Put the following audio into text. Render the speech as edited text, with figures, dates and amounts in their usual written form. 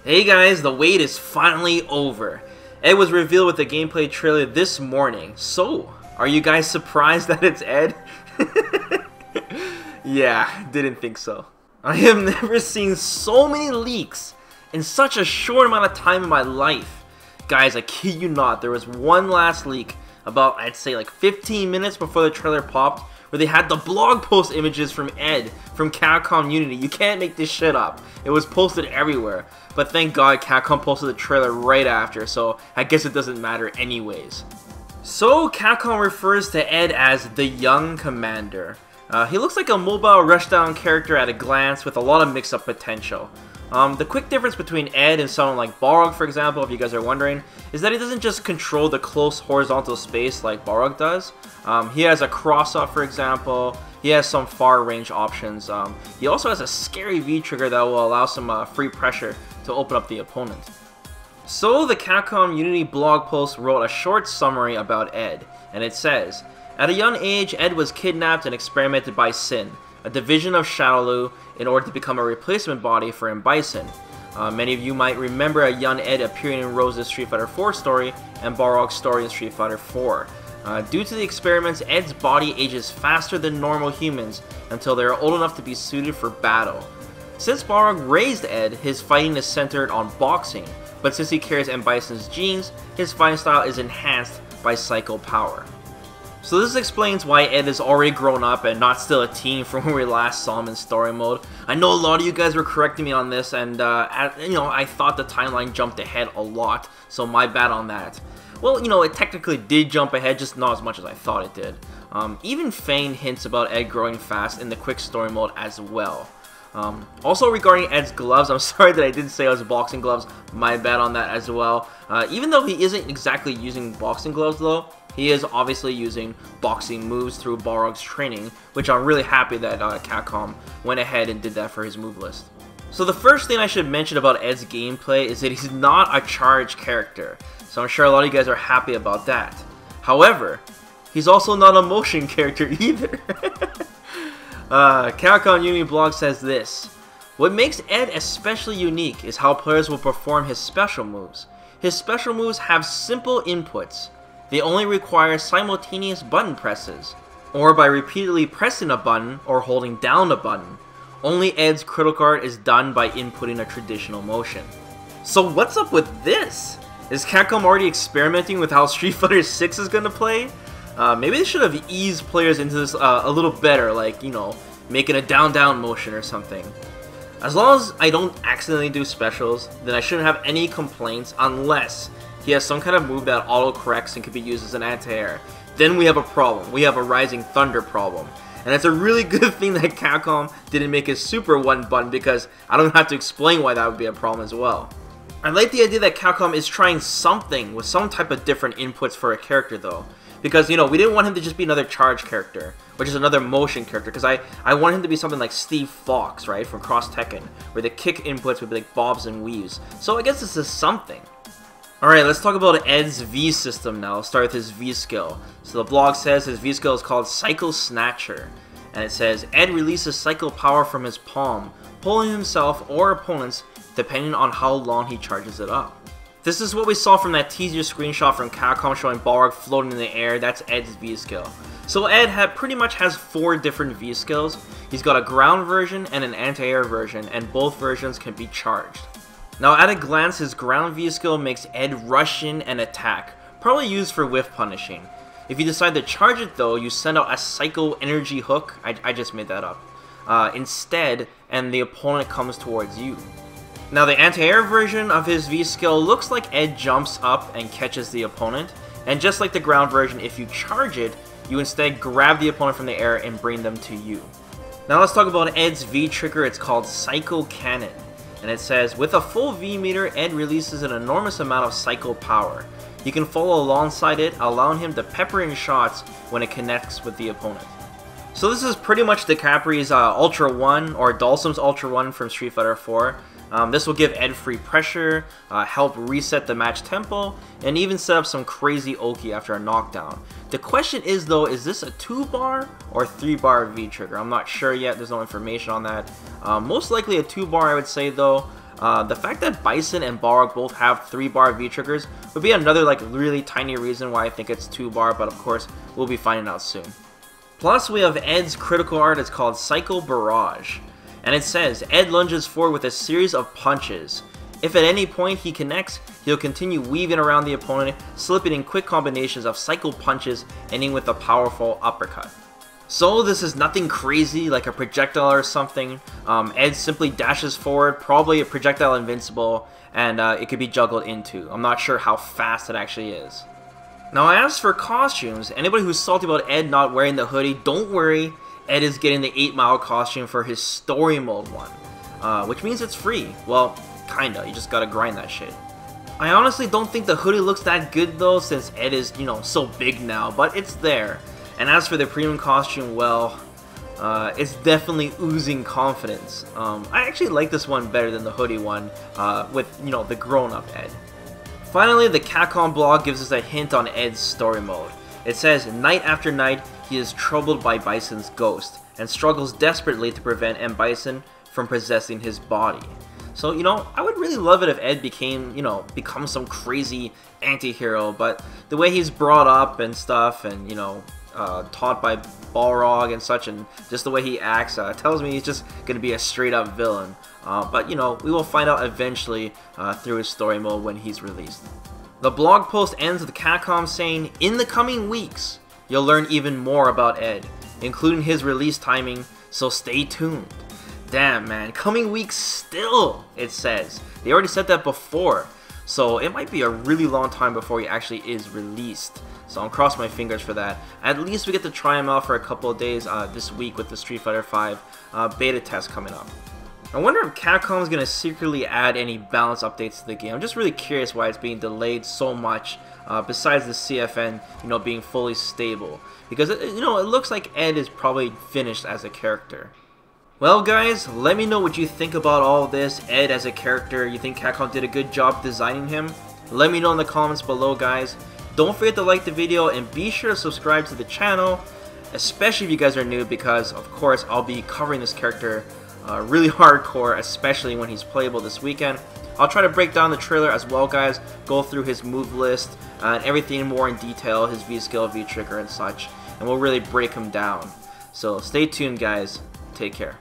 Hey guys, the wait is finally over. Ed was revealed with the gameplay trailer this morning. So, are you guys surprised that it's Ed? Yeah, didn't think so. I have never seen so many leaks in such a short amount of time in my life. Guys, I kid you not, there was one last leak about, I'd say like 15 minutes before the trailer popped, where they had the blog post images from Ed from Capcom Unity. You can't make this shit up. It was posted everywhere. But thank God Capcom posted the trailer right after, so I guess it doesn't matter anyways. So Capcom refers to Ed as the Young Commander. He looks like a mobile rushdown character at a glance with a lot of mix-up potential. The quick difference between Ed and someone like Balrog, for example, if you guys are wondering, is that he doesn't just control the close horizontal space like Balrog does. He has a cross-up, for example. He has some far-range options. He also has a scary V-trigger that will allow some free pressure to open up the opponent. So the Capcom Unity blog post wrote a short summary about Ed, and it says, "At a young age, Ed was kidnapped and experimented by Sin, a division of Shadowloo, in order to become a replacement body for M. Bison. Many of you might remember a young Ed appearing in Rose's Street Fighter 4 story and Balrog's story in Street Fighter 4. Due to the experiments, Ed's body ages faster than normal humans until they are old enough to be suited for battle. Since Balrog raised Ed, his fighting is centered on boxing, but since he carries M. Bison's genes, his fighting style is enhanced by psycho power." So this explains why Ed is already grown up and not still a teen from when we last saw him in story mode. I know a lot of you guys were correcting me on this, and I thought the timeline jumped ahead a lot, so my bad on that. Well, it technically did jump ahead, just not as much as I thought it did. Even Fane hints about Ed growing fast in the quick story mode as well. Also regarding Ed's gloves, I'm sorry that I didn't say it was boxing gloves, my bad on that as well. Even though he isn't exactly using boxing gloves though, he is obviously using boxing moves through Balrog's training, which I'm really happy that Capcom went ahead and did that for his move list. So the first thing I should mention about Ed's gameplay is that he's not a charge character, so I'm sure a lot of you guys are happy about that. However, he's also not a motion character either. Capcom Unity blog says this: "What makes Ed especially unique is how players will perform his special moves. His special moves have simple inputs. They only require simultaneous button presses, or by repeatedly pressing a button or holding down a button. Only Ed's critical art is done by inputting a traditional motion." So what's up with this? Is Capcom already experimenting with how Street Fighter 6 is gonna play? Maybe they should have eased players into this a little better, like, making a down-down motion or something. As long as I don't accidentally do specials, then I shouldn't have any complaints unless he has some kind of move that auto-corrects and can be used as an anti-air. Then we have a problem. We have a Rising Thunder problem. And it's a really good thing that Capcom didn't make a Super 1 button, because I don't have to explain why that would be a problem as well. I like the idea that Capcom is trying something with some type of different inputs for a character though. Because, we didn't want him to just be another charge character, or just another motion character, because I want him to be something like Steve Fox, right, from Cross Tekken, where the kick inputs would be like bobs and weaves. So I guess this is something. Alright, let's talk about Ed's V system now. Let's start with his V skill. So the blog says his V skill is called Cycle Snatcher. And it says, Ed releases cycle power from his palm, pulling himself or opponents depending on how long he charges it up. This is what we saw from that teaser screenshot from Capcom showing Balrog floating in the air. That's Ed's V skill. So Ed pretty much has 4 different V skills. He's got a ground version and an anti-air version, and both versions can be charged. Now at a glance, his ground V skill makes Ed rush in and attack, probably used for whiff punishing. If you decide to charge it though, you send out a Psycho Energy Hook, I just made that up, instead, and the opponent comes towards you. Now the anti-air version of his V skill looks like Ed jumps up and catches the opponent, and just like the ground version, if you charge it, you instead grab the opponent from the air and bring them to you. Now let's talk about Ed's V trigger. It's called Psycho Cannon. And it says, with a full V meter, Ed releases an enormous amount of psycho power. You can follow alongside it, allowing him to pepper in shots when it connects with the opponent. So this is pretty much the Capri's Ultra 1, or Dhalsim's Ultra 1 from Street Fighter 4. This will give Ed free pressure, help reset the match tempo, and even set up some crazy Oki after a knockdown. The question is though, is this a 2-bar or 3-bar V trigger? I'm not sure yet, there's no information on that. Most likely a 2-bar I would say though. The fact that Bison and Balrog both have 3-bar V-triggers would be another like really tiny reason why I think it's 2-bar, but of course we'll be finding out soon. Plus we have Ed's critical art. It's called Psycho Barrage, and it says Ed lunges forward with a series of punches. If at any point he connects, he'll continue weaving around the opponent, slipping in quick combinations of cycle punches, ending with a powerful uppercut. So this is nothing crazy like a projectile or something. Ed simply dashes forward, probably a projectile invincible, and it could be juggled into. I'm not sure how fast it actually is. Now as for costumes, anybody who's salty about Ed not wearing the hoodie, don't worry, Ed is getting the 8 Mile costume for his story mode one, which means it's free. Well, kinda, you just gotta grind that shit. I honestly don't think the hoodie looks that good though, since Ed is, you know, so big now, but it's there. And as for the premium costume, well, it's definitely oozing confidence. I actually like this one better than the hoodie one, with, you know, the grown-up Ed. Finally, the Capcom blog gives us a hint on Ed's story mode. It says, night after night, he is troubled by Bison's ghost, and struggles desperately to prevent M. Bison from possessing his body. So, you know, I would really love it if Ed became, you know, becomes some crazy anti-hero, but the way he's brought up and stuff, and, you know, taught by Balrog and such, and just the way he acts, tells me he's just going to be a straight-up villain. But, you know, we will find out eventually through his story mode when he's released. The blog post ends with Capcom saying, in the coming weeks, you'll learn even more about Ed, including his release timing, so stay tuned. Damn, man, coming weeks still, it says. They already said that before, so it might be a really long time before he actually is released. So I'm crossing my fingers for that. At least we get to try him out for a couple of days this week with the Street Fighter V beta test coming up. I wonder if Capcom is going to secretly add any balance updates to the game. I'm just really curious why it's being delayed so much, besides the CFN, you know, being fully stable. Because, you know, it looks like Ed is probably finished as a character. Well guys, let me know what you think about all this, Ed as a character. You think Capcom did a good job designing him? Let me know in the comments below, guys. Don't forget to like the video and be sure to subscribe to the channel, especially if you guys are new, because of course I'll be covering this character really hardcore, especially when he's playable this weekend. I'll try to break down the trailer as well, guys, go through his move list and everything more in detail, his V-skill, V-trigger and such, and we'll really break him down. So stay tuned guys, take care.